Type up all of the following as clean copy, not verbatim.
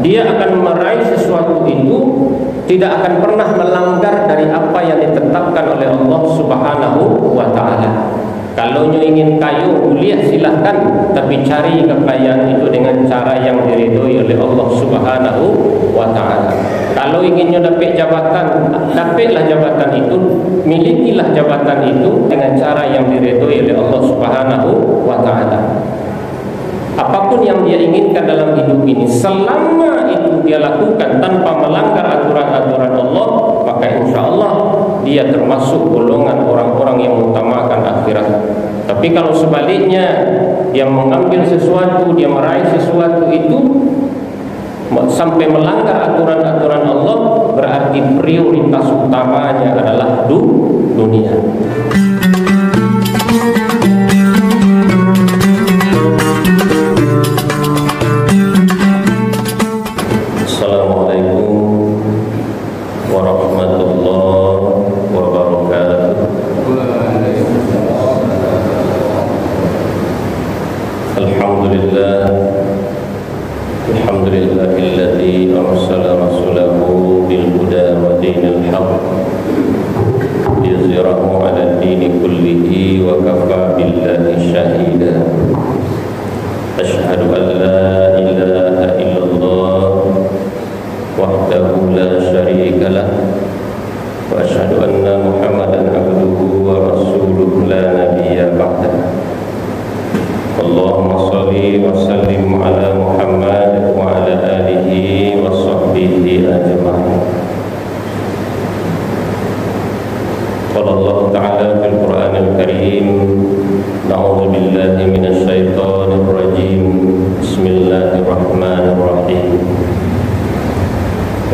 dia akan meraih sesuatu itu, tidak akan pernah melanggar dari apa yang ditetapkan oleh Allah Subhanahu wa ta'ala. Kalau nyu ingin kayu kuliah silahkan, tapi cari kekayaan itu dengan cara yang diridhoi oleh Allah Subhanahu wa ta'ala. Kalau ingin nyu dapat jabatan, dapatlah jabatan itu, milikilah jabatan itu dengan cara yang diridhoi oleh Allah Subhanahu wa ta'ala. Apapun yang dia inginkan dalam hidup ini, selama itu dia lakukan tanpa melanggar aturan-aturan Allah, maka insya Allah dia termasuk golongan orang-orang yang mengutamakan akhirat. Tapi kalau sebaliknya, dia mengambil sesuatu, dia meraih sesuatu itu sampai melanggar aturan-aturan Allah, berarti prioritas utamanya adalah dunia. Alhamdulillahilladzi arsala rasulahu bil huda wa dinil haqq liyuzhirahu 'ala ad-dini kullihi wa kafa billahi shahida. Asyhadu an la ilaha illallah wahdahu la syarika lah wa asyhadu anna Muhammadan abduhu wa rasuluhu la nabiyya ba'dah. Allahumma salli wa sallim ala Muhammad wa ala alihi wa sahbihi ajma'in. Qala Allah Ta'ala fil Qur'anil Karim, na'udzu billahi minasy syaithanir rajim. Bismillahirrahmanirrahim.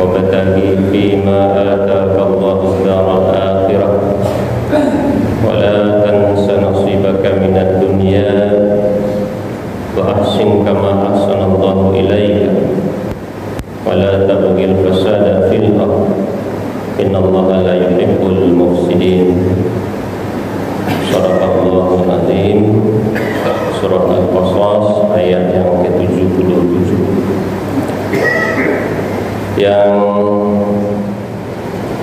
Wa bataghi fima ataka Allahu daral akhirah wa la tansa nasibaka minad dunya wa ahsin kama ahsanallahu ilaika wa la tabghil fasada fil ardh innallaha la yuhibbul mufsidin. Shadaqallahul azim. Surah Al-Qasas ayat yang ke-77. Yang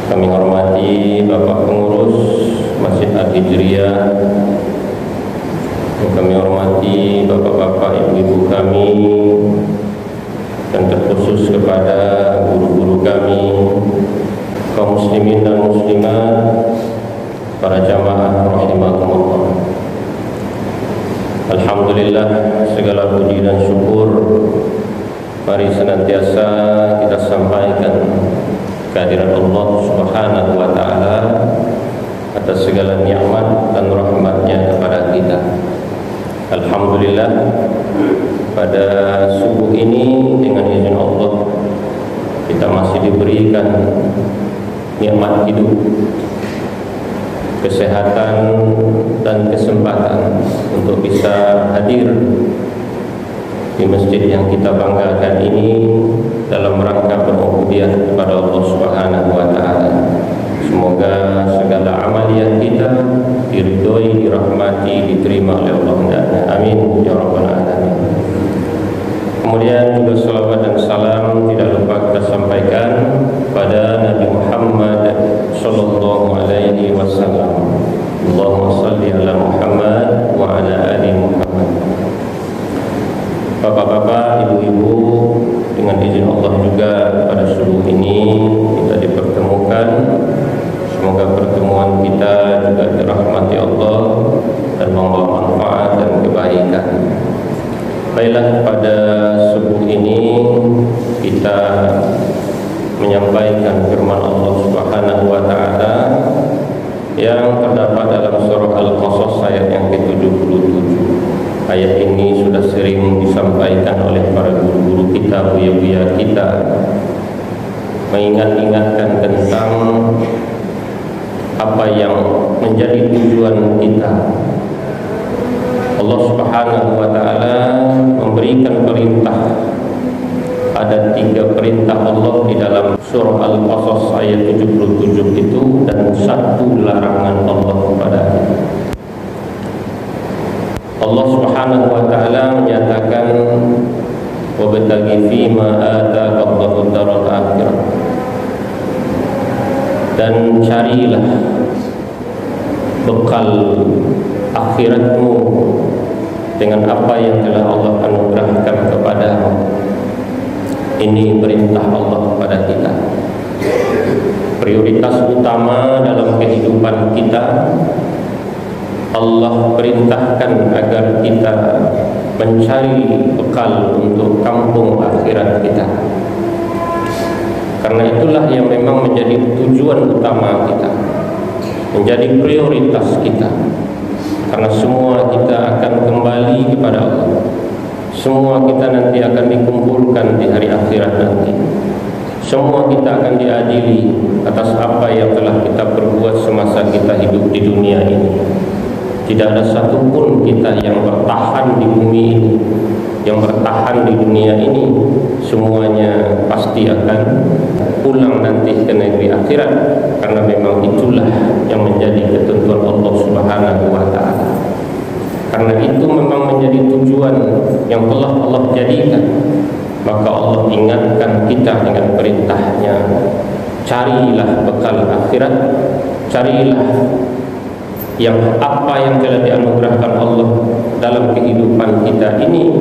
kami hormati Bapak Pengurus Masjid Al-Hijriyah, kami hormati bapak-bapak, ibu-ibu kami, dan terkhusus kepada guru-guru kami, kaum muslimin dan muslimat, para jamaah rahimakumullah. Alhamdulillah, segala puji dan syukur mari senantiasa kita sampaikan kehadirat Allah Subhanahu wa ta'ala atas segala nikmat dan rahmatnya kepada kita. Alhamdulillah, pada subuh ini dengan izin Allah kita masih diberikan nikmat hidup, kesehatan dan kesempatan untuk bisa hadir di masjid yang kita banggakan ini dalam rangka berubudiyah kepada Allah Subhanahu wa ta'ala. Semoga segala amaliyah kita diridhoi, dirahmati, diterima oleh Allah hendaknya. Amin ya rabbal alamin. Kemudian juga salawat dan salam tidak lupa kita sampaikan pada Nabi Muhammad sallallahu alaihi wasallam. Allahumma shalli ala Muhammad wa ala ali Muhammad. Bapak-bapak, ibu-ibu, dengan izin Allah juga pada subuh ini kita dipertemukan. Semoga pertemuan kita juga dirahmati Allah dan membawa manfaat dan kebaikan. Baiklah, pada subuh ini kita menyampaikan firman Allah Subhanahu wa ta'ala yang terdapat dalam surah Al-Qasas ayat yang ke-77. Ayat ini sudah sering disampaikan oleh para guru-guru kita, buya-buya kita, mengingat-ingatkan tentang apa yang menjadi tujuan kita. Allah Subhanahu wa ta'ala memberikan perintah. Ada 3 perintah Allah di dalam surah Al-Qasas ayat 77 itu, dan 1 larangan Allah kepada kita. Allah Subhanahu wa ta'ala menyatakan wabtaghi fima ataka dengan apa yang telah Allah anugerahkan kepadamu. Ini perintah Allah kepada kita. Prioritas utama dalam kehidupan kita, Allah perintahkan agar kita mencari bekal untuk kampung akhirat kita. Karena itulah yang memang menjadi tujuan utama kita, menjadi prioritas kita. Karena semua kita akan kembali kepada Allah. Semua kita nanti akan dikumpulkan di hari akhirat nanti. Semua kita akan diadili atas apa yang telah kita perbuat semasa kita hidup di dunia ini. Tidak ada satupun kita yang bertahan di bumi ini, yang bertahan di dunia ini. Semuanya pasti akan pulang nanti ke negeri akhirat, karena memang itulah yang menjadi ketentuan Allah Subhanahu wa ta'ala. Karena itu memang menjadi tujuan yang telah Allah jadikan. Maka Allah ingatkan kita dengan perintahnya, carilah bekal akhirat, carilah yang apa yang telah dianugerahkan Allah dalam kehidupan kita ini,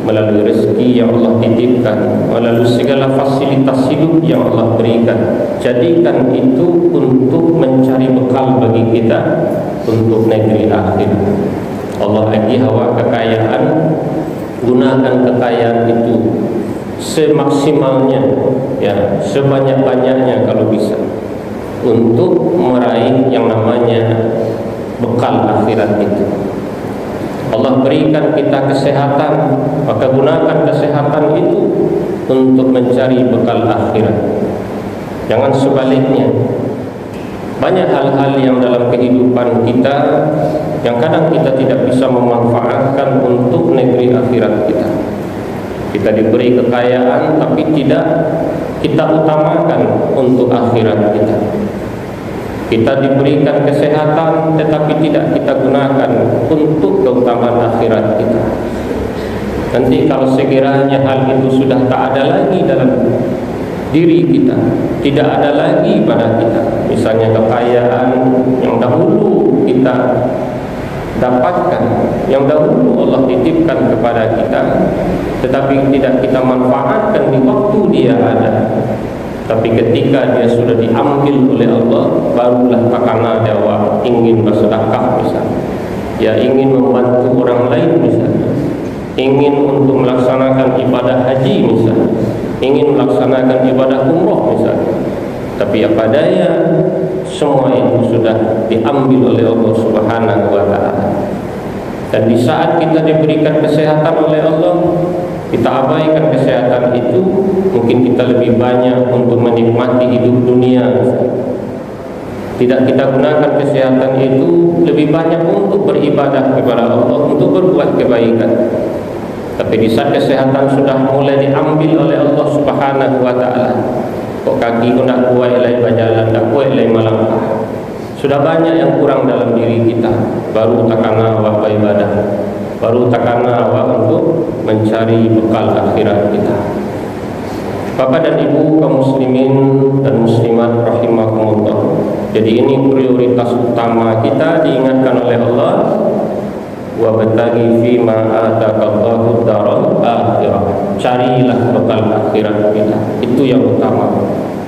melalui rezeki yang Allah titipkan, melalui segala fasilitas hidup yang Allah berikan. Jadikan itu untuk mencari bekal bagi kita untuk negeri akhir. Allah bagi hawa kekayaan, gunakan kekayaan itu semaksimalnya, ya, sebanyak-banyaknya kalau bisa, untuk meraih yang namanya bekal akhirat itu. Allah berikan kita kesehatan, maka gunakan kesehatan itu untuk mencari bekal akhirat. Jangan sebaliknya. Banyak hal-hal yang dalam kehidupan kita yang kadang kita tidak bisa memanfaatkan untuk negeri akhirat kita. Kita diberi kekayaan tapi tidak kita utamakan untuk akhirat kita. Kita diberikan kesehatan tetapi tidak kita gunakan untuk keutamaan akhirat kita. Nanti kalau sekiranya hal itu sudah tak ada lagi dalam diri kita, tidak ada lagi pada kita, misalnya kekayaan yang dahulu kita dapatkan, yang dahulu Allah titipkan kepada kita, tetapi tidak kita manfaatkan di waktu dia ada, tapi ketika dia sudah diambil oleh Allah, barulah takana dewa ingin bersedekah misalnya, ya ingin membantu orang lain misalnya, ingin untuk melaksanakan ibadah haji misalnya, ingin melaksanakan ibadah umroh misalnya, tapi apa daya, semua itu sudah diambil oleh Allah Subhanahu wa ta'ala. Dan di saat kita diberikan kesehatan oleh Allah, kita abaikan kesehatan itu, mungkin kita lebih banyak untuk menikmati hidup dunia. Tidak kita gunakan kesehatan itu lebih banyak untuk beribadah kepada Allah, untuk berbuat kebaikan. Tapi di saat kesehatan sudah mulai diambil oleh Allah Subhanahu wa ta'ala, kok kaki ku nak kuat ilai berjalan, tak kuat ilai melangkah, sudah banyak yang kurang dalam diri kita, baru takana wa ibadah, baru takana wa untuk mencari bekal akhirat kita. Bapak dan Ibu kaum muslimin dan muslimat rahimakumullah. Jadi ini prioritas utama kita, diingatkan oleh Allah, wa bataghi fi ma ataqallahu daral akhirah. Carilah bekal akhirat kita, itu yang utama.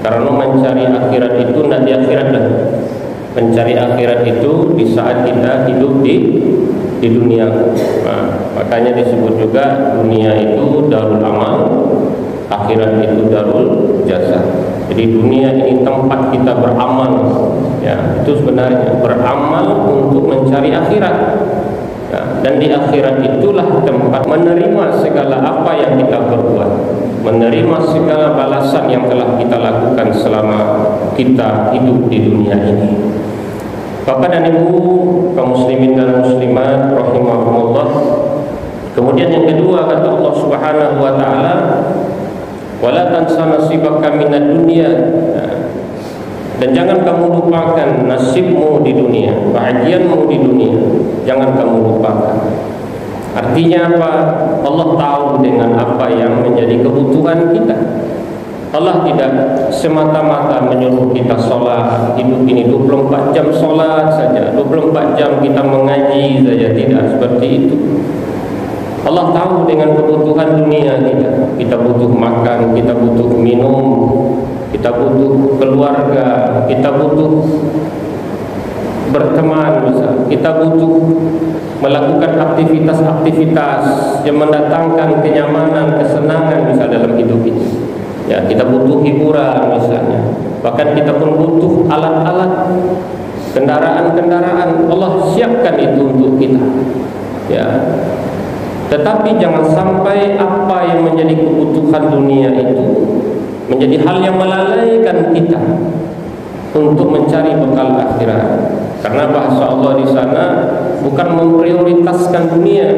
Karena mencari akhirat itu tidak di akhirat dah. Mencari akhirat itu di saat kita hidup di dunia. Nah, makanya disebut juga dunia itu darul amal, akhirat itu darul jasa. Jadi dunia ini tempat kita beramal, ya, itu sebenarnya beramal untuk mencari akhirat. Nah, dan di akhirat itulah tempat menerima segala apa yang kita perbuat, menerima segala balasan yang telah kita lakukan selama kita hidup di dunia ini. Bapak dan Ibu kaum muslimin dan muslimat rahimahumullah. Kemudian yang kedua kata Allah Subhanahu wa ta'ala, wala tansa nasibaka minad dunya. Dan jangan kamu lupakan nasibmu di dunia, bahagianmu di dunia, jangan kamu lupakan. Artinya apa? Allah tahu dengan apa yang menjadi kebutuhan kita. Allah tidak semata-mata menyuruh kita sholat, hidup ini 24 jam sholat saja, 24 jam kita mengaji saja, tidak seperti itu. Allah tahu dengan kebutuhan dunia kita. Kita butuh makan, kita butuh minum, kita butuh keluarga, kita butuh berteman, misal. Kita butuh melakukan aktivitas-aktivitas yang mendatangkan kenyamanan, kesenangan misal dalam hidup ini. Ya, kita butuh hiburan misalnya. Bahkan kita pun butuh alat-alat, kendaraan-kendaraan. Allah siapkan itu untuk kita. Ya. Tetapi jangan sampai apa yang menjadi kebutuhan dunia itu menjadi hal yang melalaikan kita untuk mencari bekal akhirat. Karena bahasa Allah di sana bukan memprioritaskan dunia,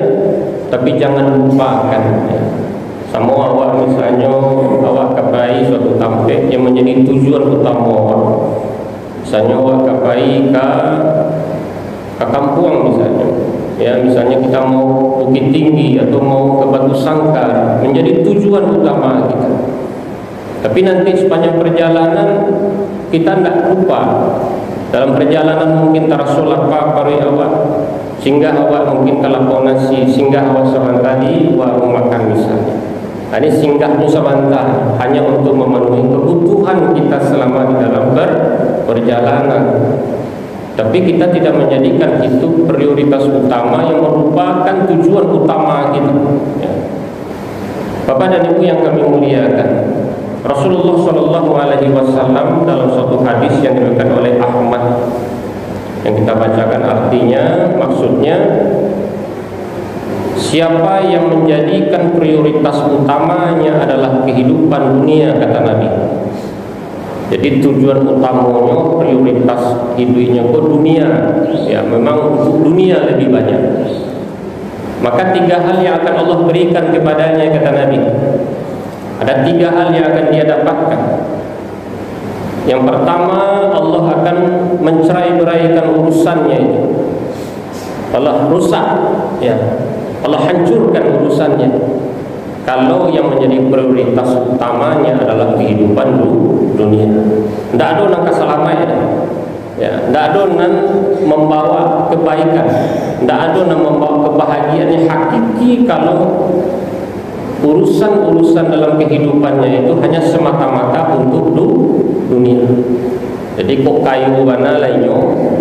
tapi jangan lupakan. Ya. Sama awak misalnya, awak kapai suatu tempat yang menjadi tujuan utama awak. Misalnya awak kapai ke kampung misalnya. Ya, misalnya kita mau Bukit Tinggi atau mau ke Batu Sangkar, menjadi tujuan utama kita. Tapi nanti sepanjang perjalanan kita tidak lupa. Dalam perjalanan mungkin tarasul apa pari awak, singgah awak mungkin kalapau nasi, singgah awak sabantadi warung makan misalnya. Ini singgahnya sebentar hanya untuk memenuhi kebutuhan kita selama di dalam perjalanan. Tapi kita tidak menjadikan itu prioritas utama yang merupakan tujuan utama kita. Ya. Bapak dan Ibu yang kami muliakan, Rasulullah SAW dalam suatu hadis yang diriwayatkan oleh Ahmad yang kita bacakan artinya, maksudnya siapa yang menjadikan prioritas utamanya adalah kehidupan dunia, kata Nabi. Jadi tujuan utamanya, prioritas hidupnya ke dunia. Ya, memang untuk dunia lebih banyak. Maka 3 hal yang akan Allah berikan kepadanya, kata Nabi. Ada 3 hal yang akan dia dapatkan. Yang pertama, Allah akan mencerai-beraikan urusannya itu. Allah rusak, ya. Allah hancurkan urusannya. Kalau yang menjadi prioritas utamanya adalah kehidupan dunia. Tidak ada nak keselamatan, ya. Tidak ada nak membawa kebaikan, tidak ada nak membawa kebahagiaan yang hakiki kalau urusan-urusan dalam kehidupannya itu hanya semata-mata untuk dunia. Jadi kok kayu bana lainnya,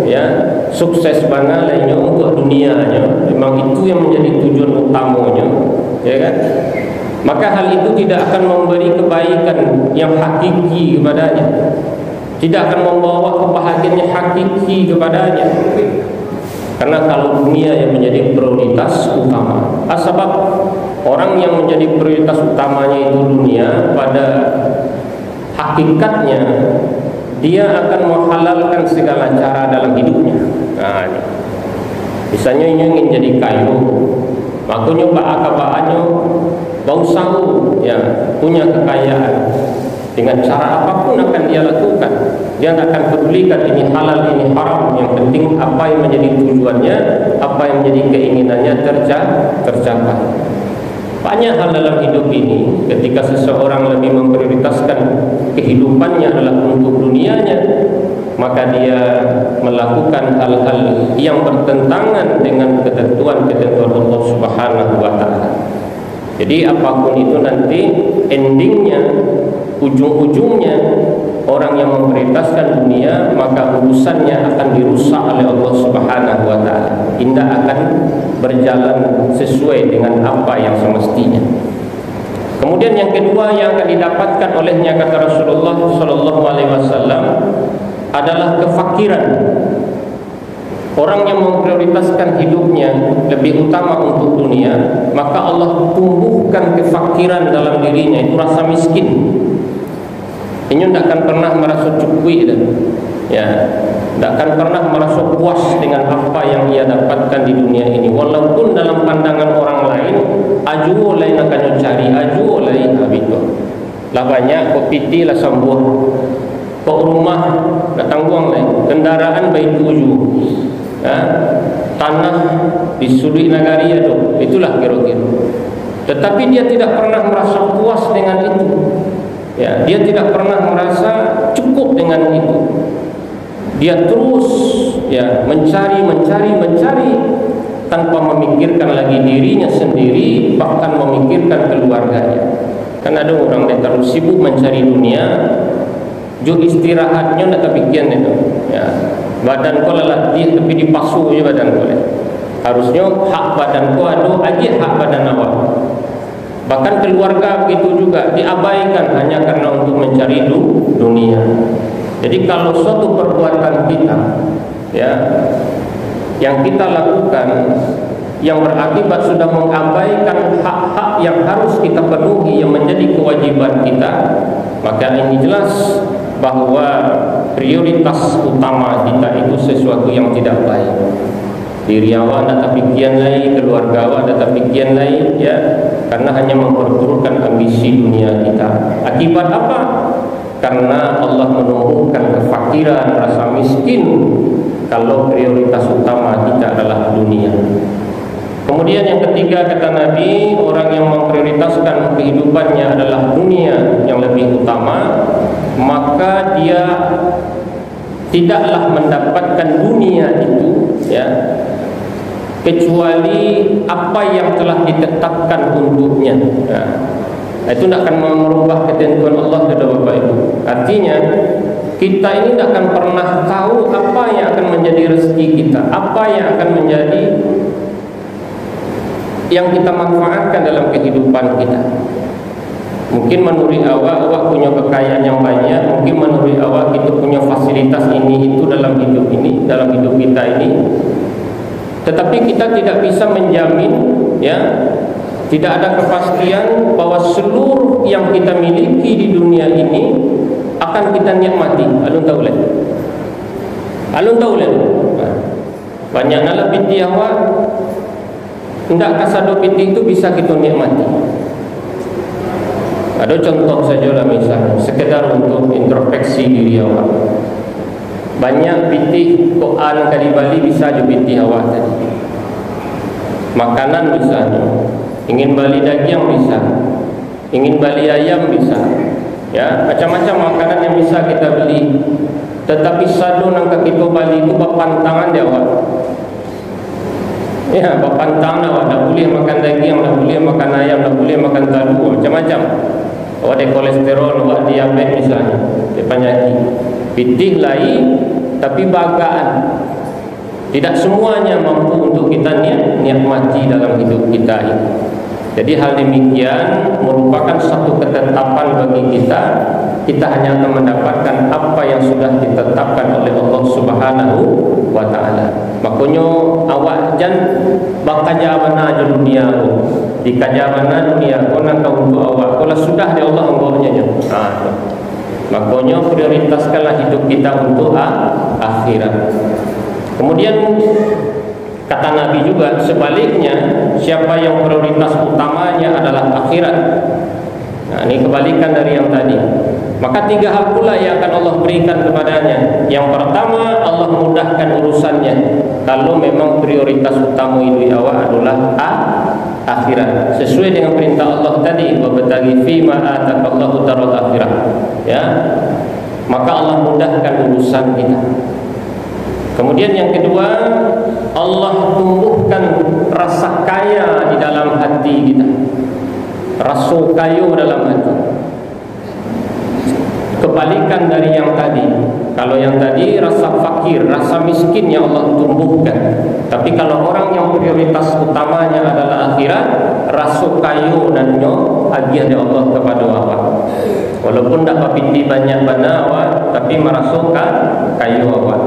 ya, sukses bana lainnya untuk dunianya, memang itu yang menjadi tujuan utamanya, ya kan? Maka hal itu tidak akan memberi kebaikan yang hakiki kepadanya, tidak akan membawa kebahagiaan yang hakiki kepadanya. Karena kalau dunia yang menjadi prioritas utama, sebab orang yang menjadi prioritas utamanya itu dunia, pada hakikatnya dia akan menghalalkan segala cara dalam hidupnya. Nah, ini. Misalnya ingin jadi kayu, makanya baakabaannya bau sahu, ya, punya kekayaan. Dengan cara apapun akan dia lakukan. Dia tidak akan pedulikan ini halal, ini haram. Yang penting apa yang menjadi tujuannya, apa yang menjadi keinginannya tercapai. Banyak hal dalam hidup ini, ketika seseorang lebih memprioritaskan kehidupannya adalah untuk dunianya, maka dia melakukan hal-hal yang bertentangan dengan ketentuan-ketentuan Allah Subhanahu wa Ta'ala. Jadi apapun itu nanti endingnya, ujung-ujungnya, orang yang memprioritaskan dunia, maka urusannya akan dirusak oleh Allah Subhanahu wa Ta'ala. Tidak akan berjalan sesuai dengan apa yang semestinya. Kemudian yang kedua yang akan didapatkan olehnya, kata Rasulullah SAW, adalah kefakiran. Orang yang memprioritaskan hidupnya lebih utama untuk dunia, maka Allah tumbuhkan kefakiran dalam dirinya, itu rasa miskin. Ini tidak akan pernah merasa cukup, ya, tidak akan pernah merasa puas dengan apa yang ia dapatkan di dunia ini. Walaupun dalam pandangan orang lain, aju lain akan cari, aju lain habitu. Lah banyak kopiti lah sambuh, kok rumah datang buang lain, kendaraan baik tuju, ya, tanah di sudut nagari itu, itulah kira-kira. Tetapi dia tidak pernah merasa puas dengan itu. Ya, dia tidak pernah merasa cukup dengan itu. Dia terus, ya, mencari tanpa memikirkan lagi dirinya sendiri, bahkan memikirkan keluarganya. Kan ada orang yang terlalu sibuk mencari dunia, jo istirahatnya nak kepikiran itu. Ya, badan kau latih tapi dipasu je badan kau. Harusnya hak badan kau ada aja hak badan awak. Bahkan keluarga begitu juga diabaikan hanya karena untuk mencari dunia. Jadi kalau suatu perbuatan kita, ya, yang kita lakukan yang berakibat sudah mengabaikan hak-hak yang harus kita penuhi yang menjadi kewajiban kita, maka ini jelas bahwa prioritas utama kita itu sesuatu yang tidak baik. Diri awak ada tapikian lain, keluarga awak ada tapikian lain, ya, karena hanya memperturutkan ambisi dunia kita. Akibat apa? Karena Allah menumbuhkan kefakiran, rasa miskin kalau prioritas utama kita adalah dunia. Kemudian yang ketiga kata Nabi, orang yang memprioritaskan kehidupannya adalah dunia yang lebih utama, maka dia tidaklah mendapatkan dunia itu, ya, kecuali apa yang telah ditetapkan untuknya. Ya. Itu tidak akan merubah ketentuan Allah kepada Bapak Ibu. Artinya kita ini tidak akan pernah tahu apa yang akan menjadi rezeki kita, apa yang akan menjadi yang kita manfaatkan dalam kehidupan kita. Mungkin menurut awak punya kekayaan yang banyak, mungkin menurut awak kita punya fasilitas ini itu dalam hidup ini, dalam hidup kita ini. Tetapi kita tidak bisa menjamin, ya, tidak ada kepastian bahwa seluruh yang kita miliki di dunia ini akan kita nikmati. Alun tahu leh. Banyak nala binti awak, hendak kasado binti itu bisa kita nikmati. Ada contoh sajalah misalnya, sekedar untuk introspeksi diri awak. Banyak binti koan kali Bali bisa je binti awak tadi. Makanan misalnya, ingin beli daging bisa, ingin beli ayam bisa, ya, macam-macam makanan yang bisa kita beli. Tetapi sadu nang kita beli itu berpantangan dia awak. Ya, berpantangan awak, tak boleh makan daging, tak boleh makan ayam, tak boleh makan tahu, macam-macam. Awak ada kolesterol, awak diabetes misalnya, ada penyakit. Pitih lain, tapi bagaan. Tidak semuanya mampu untuk kita nikmati dalam hidup kita ini. Jadi hal demikian merupakan satu ketetapan bagi kita. Kita hanya akan mendapatkan apa yang sudah ditetapkan oleh Allah Subhanahu wa Ta'ala. Makanya awak jan bakaja mana aja dunia aku. Di kajabana dunia aku nak untuk awak. Kalau sudah di Allah anggapnya. Makanya prioritaskanlah hidup kita untuk akhirat. Kemudian kata Nabi juga sebaliknya, siapa yang prioritas utamanya adalah akhirat. Nah, ini kebalikan dari yang tadi. Maka 3 hal pula yang akan Allah berikan kepadanya. Yang pertama, Allah mudahkan urusannya. Kalau memang prioritas utama itu awak adalah akhirat, sesuai dengan perintah Allah tadi, wabtaghi fima ataqallahu daral akhirah, ya, maka Allah mudahkan urusan kita. Kemudian yang kedua, Allah tumbuhkan rasa kaya di dalam hati kita, rasa kaya dalam hati. Kebalikan dari yang tadi. Kalau yang tadi rasa fakir, rasa miskin yang Allah tumbuhkan. Tapi kalau orang yang prioritas utamanya adalah akhirat, rasa kayu dan nyo agian dari Allah kepada awak. Walaupun tak papiti banyak bana awak, tapi merasakan kayu awak.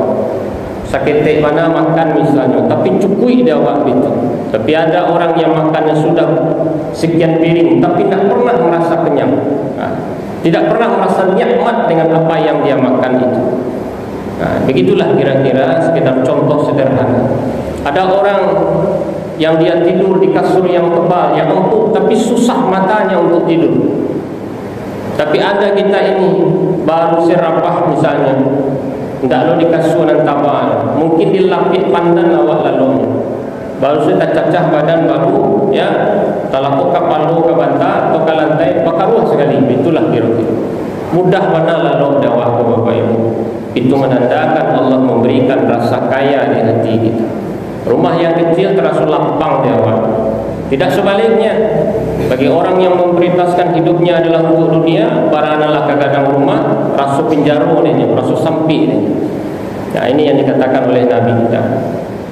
Sakit mana makan misalnya, tapi cukui dia awak itu. Tapi ada orang yang makannya sudah sekian piring, tapi tak pernah merasa kenyang. Tidak pernah merasa nikmat dengan apa yang dia makan itu. Nah, begitulah kira-kira sekedar contoh sederhana. Ada orang yang dia tidur di kasur yang tebal, yang empuk, tapi susah matanya untuk tidur. Tapi ada kita ini baru serapah misalnya, tidak lo di kasur dan tabal, mungkin dilapit pandan awak lalu. Baru sudah cacah badan baru, ya, talaku kapalu ke bantal atau ke lantai, bakaruah sekali. Itulah kira-kira. Mudah mana lalu dakwah ke Bapak Ibu. Itu menandakan Allah memberikan rasa kaya di hati kita. Rumah yang kecil terasa lapang di awal. Tidak sebaliknya. Bagi orang yang memprioritaskan hidupnya adalah untuk dunia, baranalah kadang rumah rasa penjaro ini, rasa sampi ini. Nah, ini yang dikatakan oleh Nabi kita.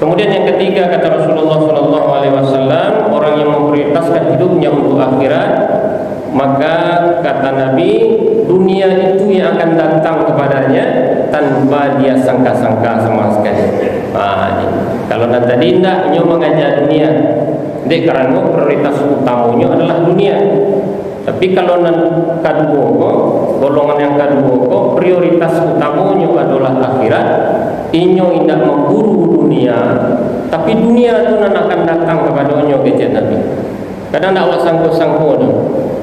Kemudian yang ketiga kata Rasulullah SAW, orang yang memprioritaskan hidupnya untuk akhirat, maka kata Nabi, dunia itu yang akan datang kepadanya tanpa dia sangka-sangka sama sekali. Kalau tadi tidak nyo mengajar dunia, dek karena prioritas utamanya adalah dunia. Tapi kalau kedua, golongan yang kedua, prioritas utamanya adalah akhirat. Inyo tidak memburu dunia, tapi dunia itu akan datang kepada inyo kecil Nabi. Kadang tak awak sangko-sangko tu.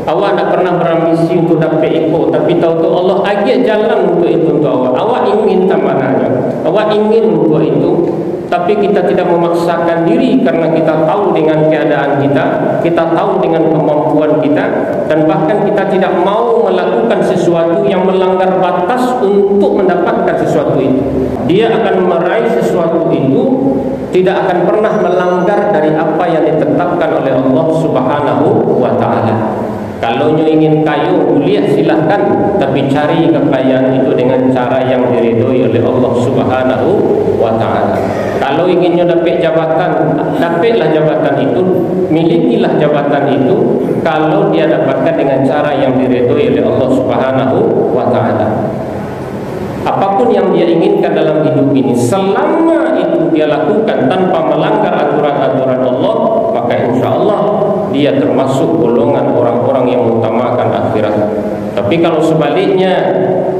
Awak tak pernah berambisi untuk dapat ikut, tapi tahu tu Allah agak jalan untuk itu untuk awak. Awak ingin tambahannya, awak ingin untuk itu, tapi kita tidak memaksakan diri karena kita tahu dengan keadaan kita tahu dengan kemampuan kita, dan bahkan kita tidak mau melakukan sesuatu yang melanggar batas untuk mendapatkan sesuatu itu. Dia akan meraih sesuatu itu, tidak akan pernah melanggar dari apa yang ditetapkan oleh Allah Subhanahu wa ta'ala. Kalau nyo ingin kaya, kuliah silahkan, tapi cari kekayaan itu dengan cara yang diridhoi oleh Allah Subhanahu wa ta'ala. Kalau ingin nyo dapat jabatan, dapatlah jabatan itu, milikilah jabatan itu, kalau dia dapatkan dengan cara yang diridhoi oleh Allah Subhanahu wa ta'ala. Apapun yang dia inginkan dalam hidup ini, selama itu dia lakukan tanpa melanggar aturan-aturan Allah, maka insya Allah dia termasuk golongan orang-orang yang mengutamakan akhirat. Tapi kalau sebaliknya,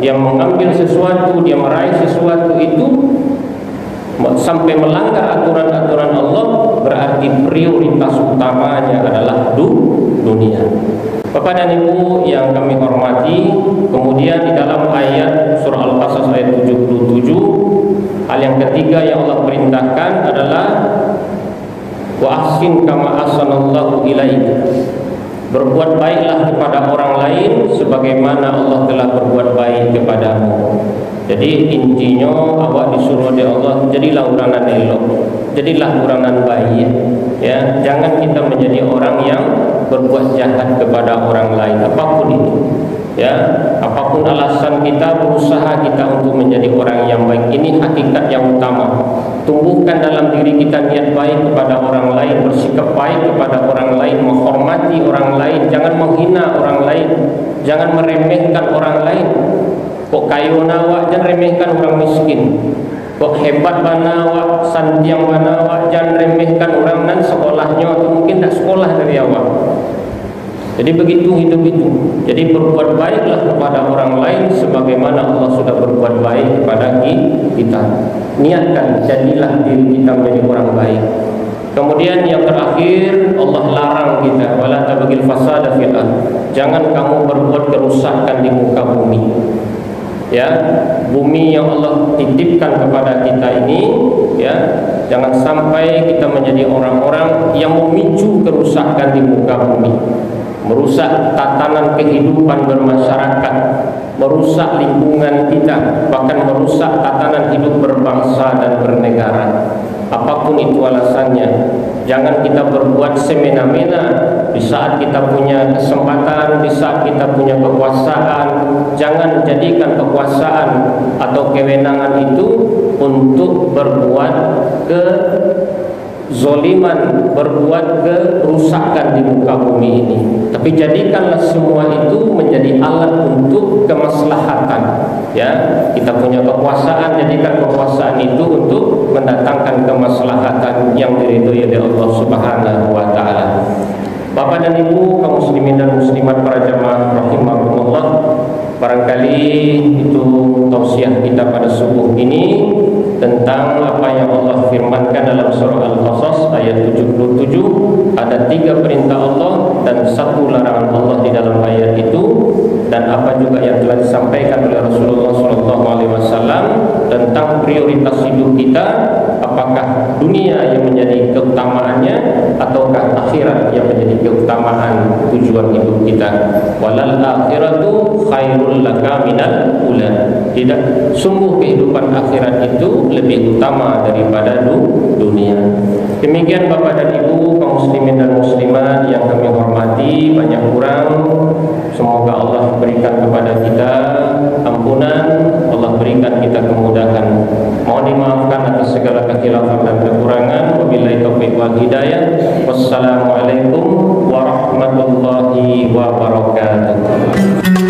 dia mengambil sesuatu, dia meraih sesuatu itu sampai melanggar aturan-aturan Allah, berarti prioritas utamanya adalah dunia. Bapak dan Ibu yang kami hormati, kemudian di dalam ayat surah Al-Qasas ayat 77, hal yang ketiga yang Allah perintahkan adalah wa ahsin kama ahsanallahu ilaik. Berbuat baiklah kepada orang lain sebagaimana Allah telah berbuat baik kepadamu. Jadi intinya awak disuruh oleh Allah, jadilah uranan elok, jadilah uranan baik, ya. Jangan kita menjadi orang yang berbuat jahat kepada orang lain, apapun itu, ya. Apapun alasan kita, berusaha kita untuk menjadi orang yang baik. Ini hakikat yang utama. Tumbuhkan dalam diri kita niat baik kepada orang lain, bersikap baik kepada orang lain, menghormati orang lain, jangan menghina orang lain, jangan meremehkan orang lain. Kok kayu nawak, jangan remehkan orang miskin. Kok hebat banawak, santiang banawak, jangan remehkan orang nan sekolahnya atau mungkin tak sekolah dari awal. Jadi begitu hidup itu. Jadi berbuat baiklah kepada orang lain sebagaimana Allah sudah berbuat baik kepada kita. Niatkan, jadilah diri kita menjadi orang baik. Kemudian yang terakhir, Allah larang kita, wala tabghil fasada fil ardh. Jangan kamu berbuat kerusakan di muka bumi. Ya, bumi yang Allah titipkan kepada kita ini, ya, jangan sampai kita menjadi orang-orang yang memicu kerusakan di muka bumi, merusak tatanan kehidupan bermasyarakat, merusak lingkungan kita, bahkan merusak tatanan hidup berbangsa dan bernegara. Apapun itu alasannya, jangan kita berbuat semena-mena di saat kita punya kesempatan, di saat kita punya kekuasaan. Jangan jadikan kekuasaan atau kewenangan itu untuk berbuat kezoliman, berbuat kerusakan di muka bumi ini. Tapi jadikanlah semua itu menjadi alat untuk kemaslahatan. Ya, kita punya kekuasaan, jadikan kekuasaan itu untuk mendatangkan kemaslahatan yang diridhoi oleh Allah Subhanahu wa taala. Bapak dan Ibu kaum muslimin dan muslimat para jamaah rahimakumullah, barangkali itu tausiah kita pada subuh ini tentang apa yang Allah firmankan dalam surah Al-Qasas ayat 77. Ada 3 perintah Allah dan 1 larangan Allah di dalam ayat itu, dan apa juga yang telah disampaikan oleh Rasulullah SAW tentang prioritas hidup kita, apa apakah dunia yang menjadi keutamaannya ataukah akhirat yang menjadi keutamaan tujuan hidup kita. Walal akhiratu khairul laka minal ula. Tidak, sungguh kehidupan akhirat itu lebih utama daripada dunia. Demikian Bapak dan Ibu kaum muslimin dan muslimat yang kami hormati, banyak kurang semoga Allah berikan kepada kita ampunan, Allah berikan kita kemudahan. Mohon dimaafkan atas segala kekhilafan dan kekurangan. Wabillahi taufiq wal hidayah. Wassalamualaikum warahmatullahi wabarakatuh.